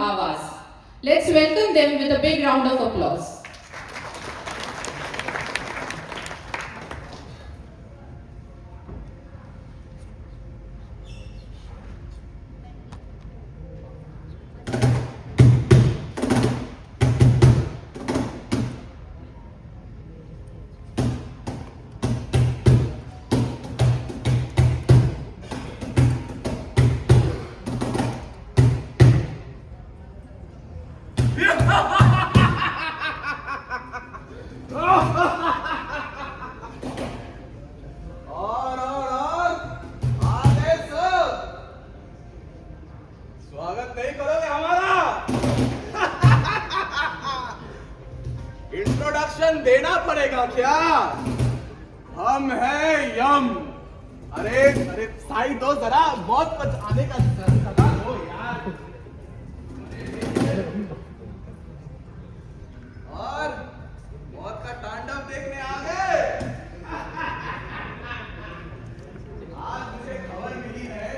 Awaaz. Let's welcome them with a big round of applause. और आगे सब स्वागत नहीं करोगे हमारा? इंट्रोडक्शन देना पड़ेगा क्या? हम हैं यम। अरे अरे साइड दो जरा, मौत पर आने का सदा दो यार। और मौत का तांडव देखने आ गए। आज मुझे खबर मिली है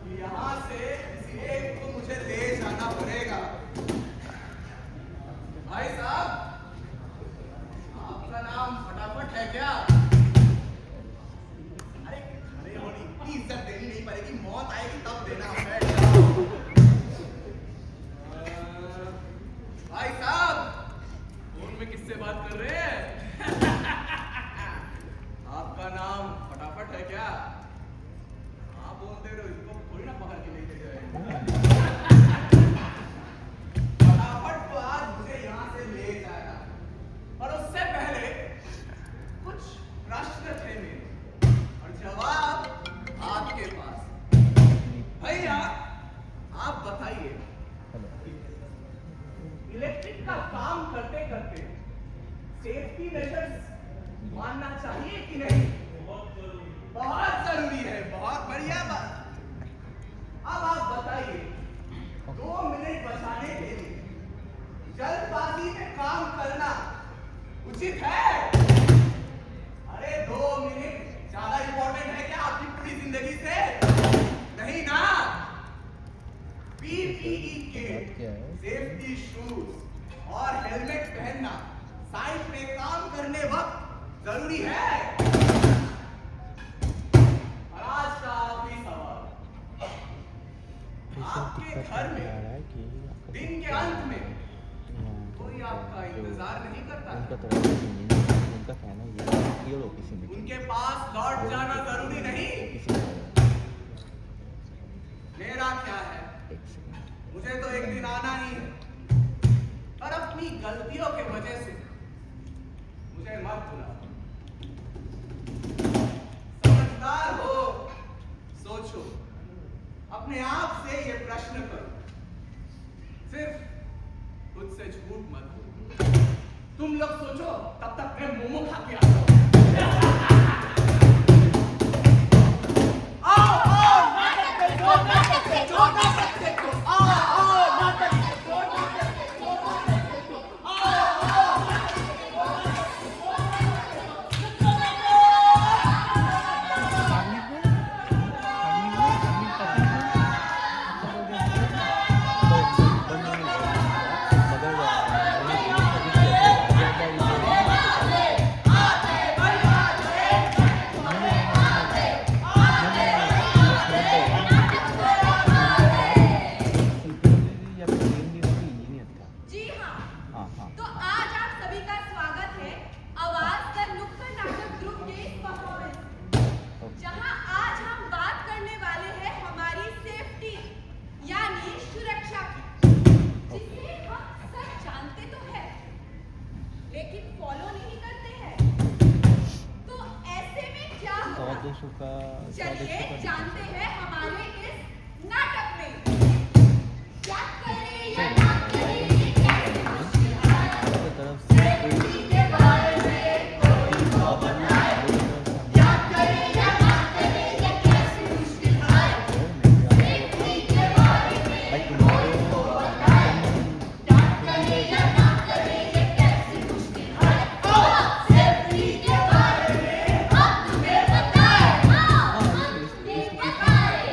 कि यहाँ से किसी एक को मुझे ले जाना पड़ेगा। भाई साहब, आपका नाम फटाफट है क्या? अरे खड़े होने इतनी इज्जत देनी नहीं पड़ेगी, मौत आएगी तब देना। बैठ जाओ। भाई साहब, फोन में किससे बात कर रहे हैं? आपका नाम फटाफट है क्या? आप बोलते रहो, इसको थोड़ी ना पकड़ के लेके जाए। फटाफट तो आज मुझे यहाँ से ले जाएगा, और उससे पहले कुछ प्रश्न थे मेरे और जवाब आपके पास। भैया, आप बताइए, इलेक्ट्रिक का काम करते करते सेफ्टी मेजर्स मानना चाहिए कि नहीं? बहुत जरूरी है। बहुत बढ़िया बात। अब आप बताइए, 2 मिनट बचाने के लिए जल्दबाजी में काम करना उचित है? अरे 2 मिनट ज्यादा इंपॉर्टेंट है क्या आपकी पूरी जिंदगी से? नहीं ना। पीपीई किट, सेफ्टी शूज और हेलमेट पहनना साइट पे काम करने वक्त जरूरी है। और आज का आखिरी सवाल, आपके घर में दिन के अंत में कोई आपका इंतजार नहीं करता? उनके पास लौट जाना जरूरी नहीं? मेरा क्या है, मुझे तो एक दिन आना ही है, पर अपनी गलतियों के वजह से मुझे मत भुलाओ। समझदार हो, सोचो, अपने आप से ये प्रश्न करो, सिर्फ खुद से झूठ मत बोलो। तुम लोग सोचो, तब तक मैं मोमो खा के आता हूँ। आओ आओ, नाटक देखो, नाटक देखो, नाटक देखो। आओ आओ, नाटक देखो, नाटक देखो, नाटक देखो। आओ आओ, नाटक देखो, जी हाँ, तो आज आप सभी का स्वागत है आवाज का नुक्कड़ नाटक ग्रुप के इस परफॉर्मेंस, जहां आज हम बात करने वाले हैं हमारी सेफ्टी यानी सुरक्षा की, जिसे हम सब जानते तो है लेकिन फॉलो नहीं करते हैं। तो ऐसे में क्या होगा, चलिए जानते हैं हमारे इस नाटक में। क्या करें या ना करें, ये कैसे मुश्किल है। सेफ्टी के बारे में कोई तो बताए। क्या करें या ना करें, ये कैसे मुश्किल है। सेफ्टी के बारे में कोई तो बताए। क्या करें या ना करें, ये कैसे मुश्किल है। सेफ्टी के बारे में हम तुम्हें बताए। हम तुम्हें बताए।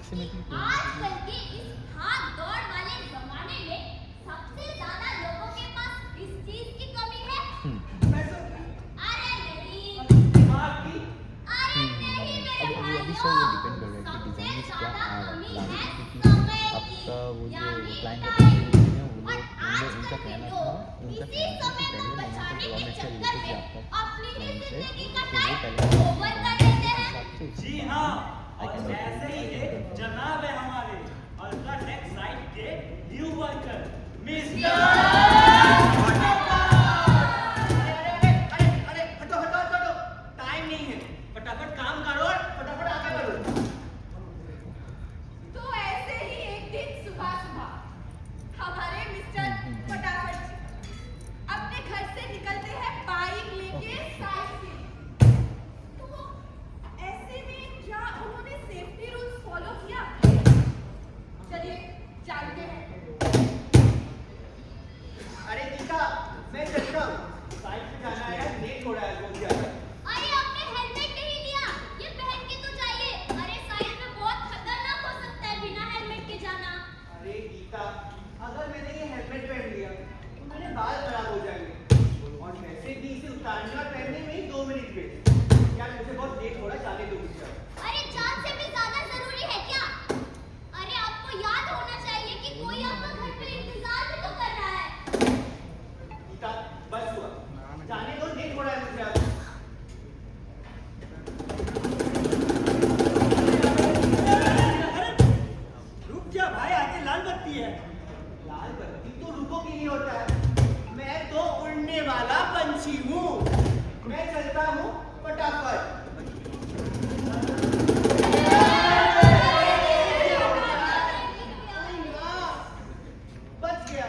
आजकल के इस भाग दौड़ वाले जमाने में सबसे ज्यादा लोगों के पास किस चीज की कमी है? पैसों की, अरे नहीं, दिमाग की, अरे नहीं मेरे अभी भाइयों, सर वो डिपेंड कर रहा है कि सबसे डिजाइन क्या ज्यादा कमी है क्योंकि समय आपका वो की, जो यानी क्लाइंट टाइम। है वो और लोग आजकल उनका के कहना था लोग उनका इसी कहना था समय कि को पहले बचाने महीने के का चक्कर लेके में आपका अपनी ही क्लाइंट है जिंदगी का तो वो टाइम पहले ओवर कर लेते हैं। जी हाँ, और ऐसे ही एक जनाब है हमारे अल्ट्राटेक साइट के न्यू वर्कर मिस्टर अरे हटो, टाइम नहीं है, फटाफट काम करो और फटाफट आगे बढ़ो। तो ऐसे ही एक दिन सुबह हमारे मिस्टर फटाफट जी अपने घर से निकलते हैं बाइक लेके साइड से। तो ऐसे में क्या उन्होंने सेफ्टी रूल्स फॉलो किया? चलिए जानते हैं। अरे गीता, मैं चलता हूँ, साइड पे जाना है, लेट हो रहा है जल्दी आ जाओ। अरे आपने हेलमेट नहीं लिया, ये पहन के तो जाइए। अरे साइड में बहुत खतरनाक हो सकता है बिना हेलमेट के जाना। अरे गीता, अगर मैंने ये हेलमेट पहन लिया तो मेरे बाल खराब हो जाएंगे और वैसे भी इसे उतारने और पहनने में ही 2 मिनट पे यार मुझे बहुत लेट हो रहा है, जाने दो मुझे। अरे जान से भी ज्यादा जरूरी है क्या? अरे आपको याद होना चाहिए कि कोई आपका घर पे इंतजार भी तो कर रहा है। गीता, बस हुआ, जाने दो, लेट हो रहा है मुझे अब। रुक जा भाई, आगे लाल बत्ती है। लाल बत्ती तो रुको के लिए होता है, मैं तो उड़ने वाला पंछी हूँ, मैं चलता हूँ फटाफट। बच गया।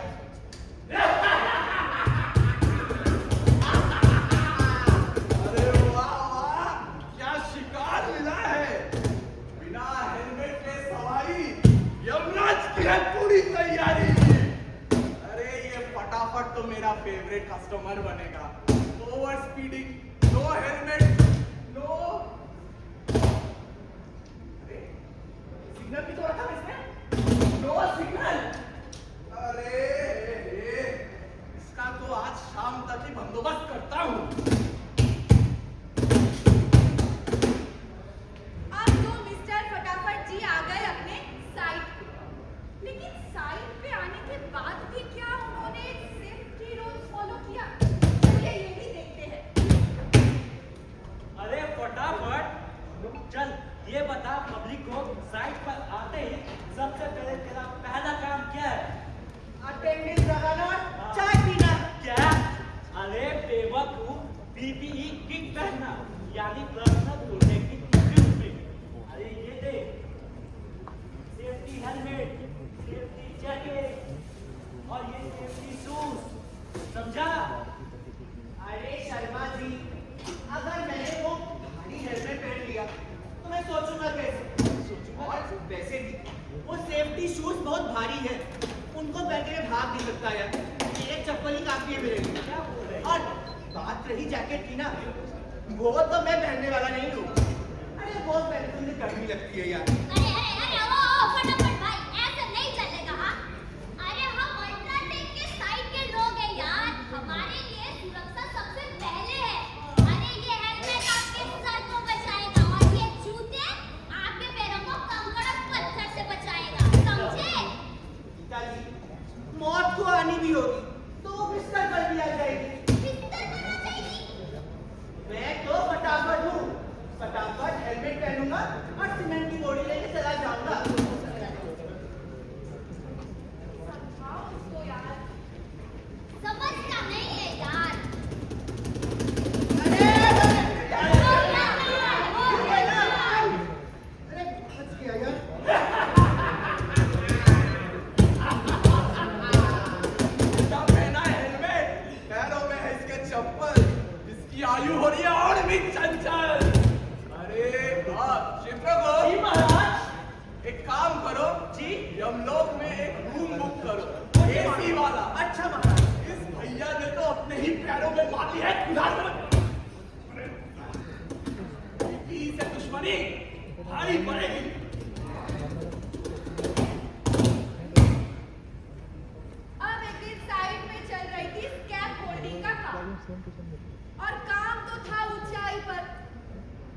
अरे वाह वाह, क्या शिकार मिला है। बिना हेलमेट के सवारी, यमराज की है पूरी तैयारी। अरे ये फटाफट तो मेरा फेवरेट कस्टमर बनेगा। Over speeding, no helmet, no. अरे सिग्नल भी तो रखा है इसने, नो सिग्नल। अरे इसका तो आज शाम तक ही बंदोबस्त करता हूँ। अब तो मिस्टर फटाफट जी आ गए अपने साइट पे। लेकिन साइट पे आने के बाद भी क्या उन्होंने सेफ्टी रूल्स फॉलो किया? चलिए ये भी देखते हैं। अरे फटाफट चल, ये बता पब्लिक को साइट पर आते ही सबसे पहले तेरा पहला काम क्या है? अटेंडेंस लगाना, चाय पीना। क्या? अरे बेवकूफ, पीपीई किट पहनना, यानी पर्सनल प्रोटेक्टिव इक्विपमेंट। अरे ये देख, सेफ्टी हेलमेट, सेफ्टी जैकेट और ये सेफ्टी शूज, समझा? अरे शर्मा जी, अगर मैंने वो भारी हेलमेट पहन लिया तो मैं सोचूंगा कैसे? और वैसे भी वो सेफ्टी शूज बहुत भारी है, उनको पहन के मैं भाग नहीं सकता यार, मेरे चप्पल ही काफी है मेरे लिए। क्या बोल रहे हैं? और बात रही जैकेट की ना, वो तो मैं पहनने वाला नहीं हूँ। अरे वो पहनने में मुझे गर्मी लगती है यार। अरे ओ फटाफट भाई, ऐसे नहीं चलेगा। हाँ, अरे हम अल्ट्राटेक के साइड के लोग हैं यार, हमारे लिए सुरक्षा सबसे पहले है। अरे ये हेलमेट आपके सर को बचाएगा और ये जूते आपके पैरों को कंकड़ और पत्थर से बचाएगा, समझे? पिताजी, मौत को आनी भी होगी तो वो बिस्तर पर भी आ जाएगी। बिस्तर पर आ जाएगी। मैं तो फटाफट हूँ, फटाफट हेलमेट पहनूंगा और सीमेंट की बोरी लेके चला जाऊंगा। समझाओ उसको यार। समझता नहीं है यार। अरे बच गया यार। क्या पहना हेलमेट, पैरों में है इसके चप्पल, इसकी आयु हो रही है और भी चंचल। अरे वाह, शिवप्रभु जी महाराज, एक काम करो जी, यमलोक में एक रूम बुक करो, एसी वाला। अच्छा महाराज। इस भैया ने तो अपने ही पैरों में मारी है खुदा से। बीपी से दुश्मनी भारी पड़ेगी।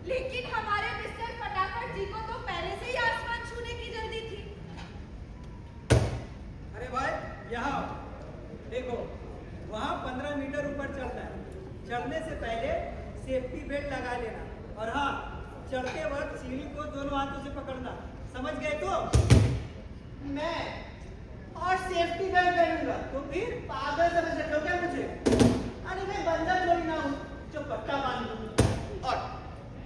लेकिन हमारे मिस्टर फटाफट जी को तो पहले से ही आसमान छूने की जल्दी थी। अरे भाई यहाँ आओ। देखो वहाँ 15 मीटर ऊपर चढ़ना है। चढ़ने से पहले सेफ्टी बेल्ट लगा लेना और हाँ चढ़ते वक्त सीढ़ी को दोनों हाथों से पकड़ना। समझ गए तो? मैं और सेफ्टी बेल्ट पहनूंगा तो फिर पागल समझ रहे हो क्या मुझे? अरे मैं बंदर थोड़ी ना हूँ जो पट्टा बांध लूं। और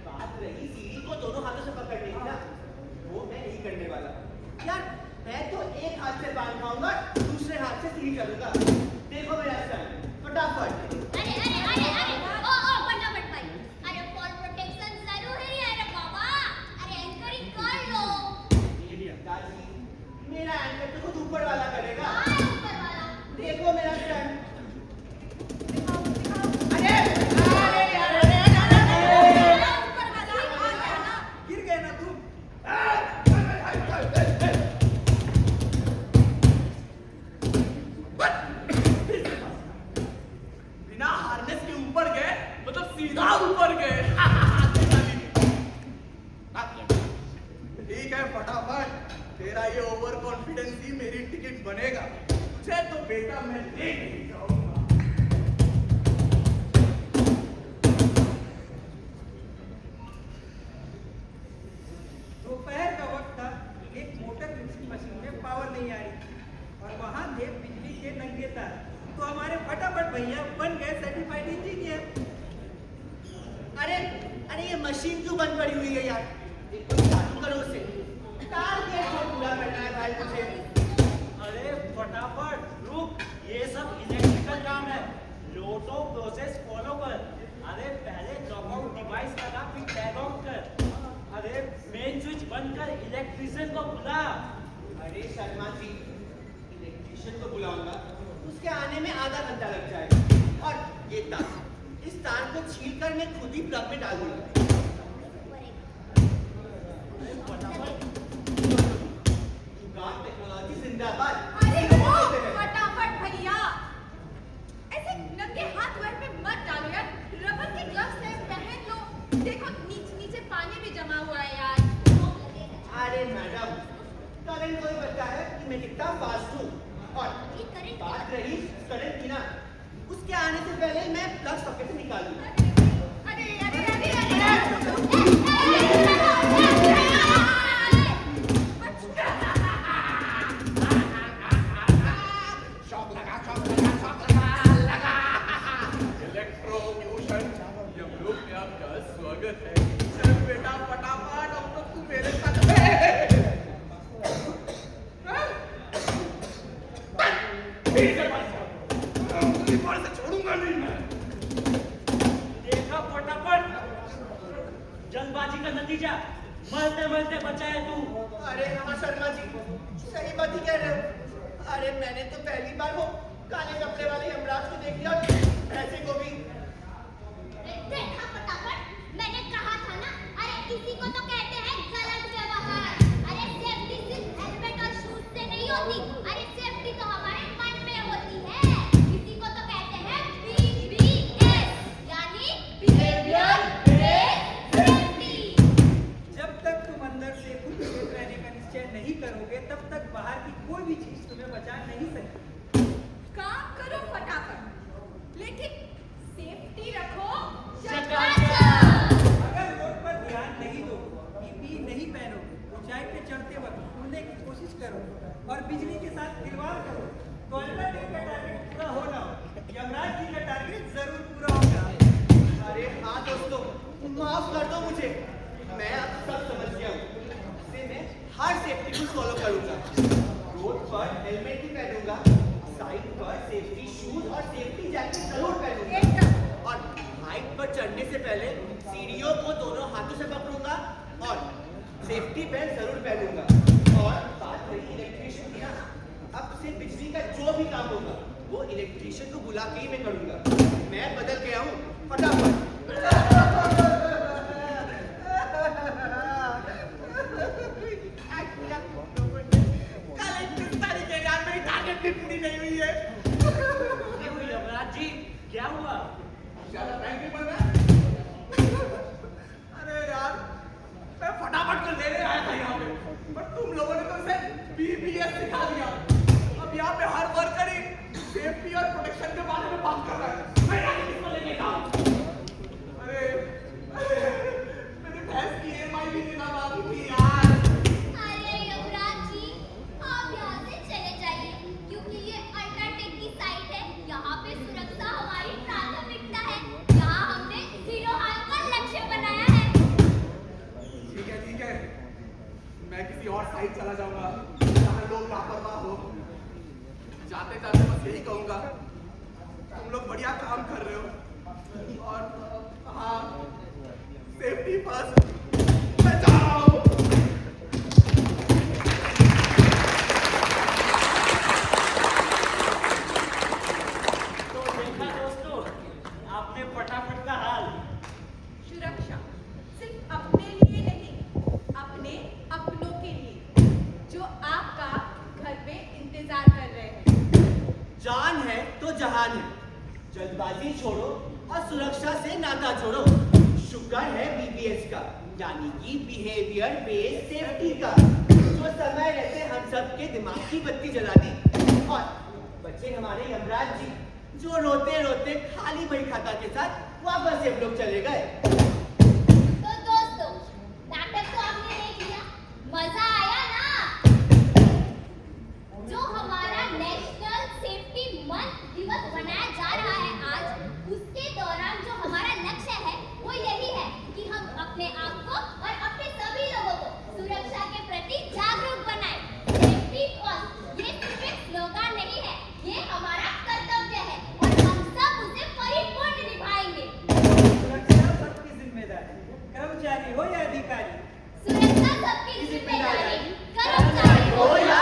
बात रही सीढ़ी को दोनों हाथों से पकड़ने की ना, वो मैं नहीं करने वाला यार। मैं तो एक हाथ से बांध खाऊंगा, दूसरे हाथ से सीढ़ी चलूंगा। देखो मेरा स्टाइल, फटाफट। ओ फटाफट भाई, अरे फॉर प्रोटेक्शन जरूरी है रे बाबा। अरे एंकरिंग कर लो। दादी, मेरा एंकर तो खुद ऊपर वाला करेगा। हाँ ऊपर वाला। देखो मेरा स्टैंड। दिखाओ दिखाओ। अरे ऊपर वाला आ गया ना। गिर गए ना तुम। बिना हार्नेस के ऊपर गए मतलब सीधा ऊपर गए। ठीक है फटाफट, तेरा ये ओवर कॉन्फिडेंस ही मेरी टिकट बनेगा। तुझे तो बेटा मैं देख नहीं जाऊंगा। दोपहर का वक्त था। एक मोटर मिक्सिंग मशीन में पावर नहीं आ रही थी और वहाँ थे बिजली के नंगे तार। तो हमारे फटाफट भैया बन गए सर्टिफाइड इंजीनियर। अरे ये मशीन क्यों बंद पड़ी हुई है यार? एक बार चालू करो उसे। टारगेट को पूरा करना है भाई मुझे। अरे फटाफट रुक, ये सब इलेक्ट्रिकल काम है। लोटो प्रोसेस फॉलो कर। अरे पहले लॉकआउट डिवाइस लगा फिर टैग आउट कर। अरे मेन स्विच बंद कर, इलेक्ट्रिशियन को बुला। अरे शर्मा जी, इलेक्ट्रिशियन को बुलाऊंगा, उसके आने में आधा घंटा लग जाएगा। और ये तार, इस तार को छील कर मैं खुद ही प्लग में डाल दूंगा। जुगाड़ टेक्नोलॉजी जिंदाबाद। अरे इसे ओ, कहते हैं। फटाफट भैया, ऐसे नंगे हाथ वेयर में मत डालो यार। रबर के ग्लव्स है, पहन लो। देखो नीचे पानी भी जमा हुआ है यार। अरे मैडम, करंट कोई बता है कि मैं कितना फास्ट हूँ। और ये करंट बात रही करंट की ना, उसके आने से पहले मैं प्लग सॉकेट से निकाल दूंगा। शॉक लगा। इलेक्ट्रोक्यूशन, ये ग्रुप में आपका स्वागत है। चल बेटा फटाफट, अब तो तू मेरे साथ से छोड़ूंगा नहीं मैं। देखा फटाफट, जल्दबाजी का नतीजा। मरते मरते बचा है तू। अरे हाँ शर्मा जी, सही बात ही कह रहे हो। अरे मैंने तो पहली बार वो काले कपड़े वाले यमराज को देख लिया, ऐसे को भी। देखा फटाफट, मैंने कहा था ना। अरे इसी को तो कहते हैं गलत व्यवहार। अरे सेफ्टी सिर्फ हेलमेट और शूज से नहीं होती। अरे सेफ्टी तो हमारे मन में होती है। इसी को तो कहते हैं BBS, यानी बिहेवियर बेस्ड सेफ्टी। जब तक तुम अंदर से खुद सेफ रहने का निश्चय नहीं करोगे तब तक बाहर की कोई भी चीज तुम्हें बचा नहीं सकती। काम करो फटाफट, लेकिन सेफ्टी रखो। अगर रोड पर ध्यान नहीं दोगे, पीपी नहीं पहनोगे, ऊंचाई पे चढ़ते वक्त उड़ने की कोशिश करो और बिजली के साथ खिलवाड़ करो तो अल्ट्राटेक का टारगेट पूरा हो ना हो, यमराज जी का टारगेट जरूर पूरा होगा। अरे हाँ दोस्तों, माफ कर दो मुझे, मैं अब सब समझ गया हूँ। इससे मैं हर सेफ्टी रूल फॉलो करूंगा। रोड पर हेलमेट भी पहनूंगा, साइड पर सेफ्टी शूज और सेफ्टी जैकेट जरूर पहनूंगा। और हाइट पर चढ़ने से पहले सीढ़ियों को दोनों हाथों से पकड़ूंगा और सेफ्टी बेल्ट जरूर पहनूंगा। और बात रही इलेक्ट्रिशियन की ना, अब से बिजली का जो भी काम होगा वो इलेक्ट्रिशियन को बुला के ही मैं करूंगा। मैं बदल गया हूँ, फटाफट। पूरी नहीं हुई है। यमराज जी क्या हुआ? ज्यादा बैंक नहीं बन रहा है? अरे साइड चला जाऊंगा जहाँ लोग लापरवाह हो। जाते जाते बस यही कहूंगा, तुम लोग बढ़िया काम कर रहे हो और हाँ, सेफ्टी फर्स्ट, बचाओ। तो देखा दोस्तों, आपने फटाफट का हाल। सुरक्षा सिर्फ अपने लिए नहीं, अपने अपनों के लिए जो आपका घर पे इंतजार कर रहे हैं। जान है तो जहान है, जल्दबाजी छोड़ो और सुरक्षा से नाता जोड़ो। शुक्र है बीबीएस का, यानी कि बिहेवियर बेस्ड सेफ्टी का, जो समय रहते हम सब के दिमाग की बत्ती जला दी। और बच्चे हमारे यमराज जी, जो रोते रोते खाली बही खाता के साथ वापस से लोग चले गए। तो दोस्तों, नाटक तो आपने देख लिया, मजा आया ना? जो हमारा नेशनल सेफ्टी मंथ दिवस मनाया जा रहा है आज, उसके दौरान जो हमारा लक्ष्य है वो यही है कि हम अपने आप को और अपने सभी लोगों को सुरक्षा के प्रति जागरूक बनाएं। सेफ्टी फर्स्ट ये सिर्फ एक स्लोगन नहीं है, ये हमारा कर्तव्य है और हम सब उसे परिपूर्ण निभाएंगे। सुरक्षा सबकी जिम्मेदारी, कर्मचारी हो या अधिकारी। सुरक्षा सबकी जिम्मेदारी, कर्मचारी हो या